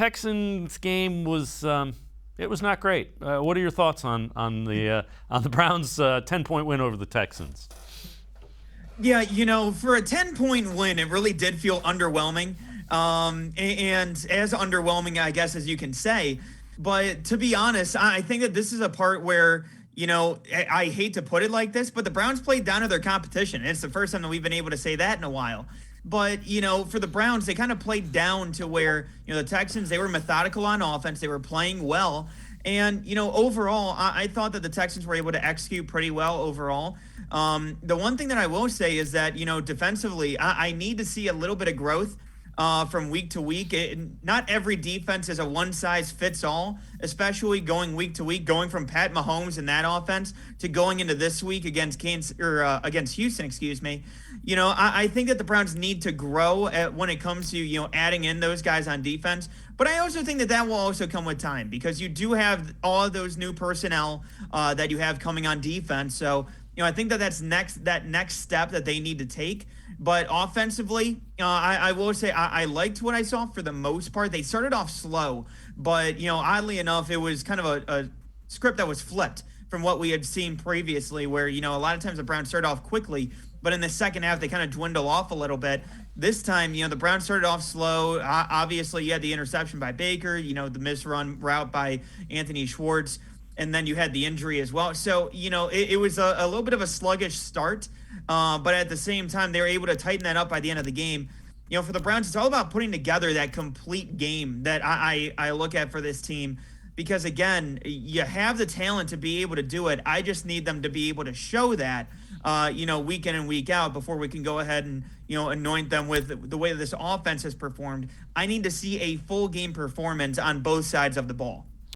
Texans game was it was not great. What are your thoughts on the Browns' 10-point win over the Texans? Yeah, for a 10-point win, it really did feel underwhelming. And as underwhelming, I guess, as you can say. But to be honest, I think that this is a part where, I hate to put it like this, but the Browns played down to their competition. It's the first time that we've been able to say that in a while. But, for the Browns, they kind of played down to where, the Texans, they were methodical on offense. They were playing well. And, overall, I thought that the Texans were able to execute pretty well overall. The one thing that I will say is that, defensively, I need to see a little bit of growth from week to week. Not every defense is a one-size-fits-all, especially going week to week, going from Pat Mahomes in that offense to going into this week against against Houston, excuse me. I think that the Browns need to grow when it comes to, adding in those guys on defense. But I also think that will also come with time because you do have all of those new personnel that you have coming on defense. So, I think that next step that they need to take. But offensively, I will say I liked what I saw for the most part. They started off slow, but, oddly enough, it was kind of a script that was flipped from what we had seen previously where, a lot of times the Browns started off quickly, but in the second half, they kind of dwindle off a little bit. This time, the Browns started off slow. Obviously, you had the interception by Baker, the misrun route by Anthony Schwartz, and then you had the injury as well. So, it was a little bit of a sluggish start, but at the same time, they were able to tighten that up by the end of the game. For the Browns, it's all about putting together that complete game that I look at for this team because, again, you have the talent to be able to do it. I just need them to be able to show that, week in and week out before we can go ahead and, anoint them with the way this offense has performed. I need to see a full game performance on both sides of the ball.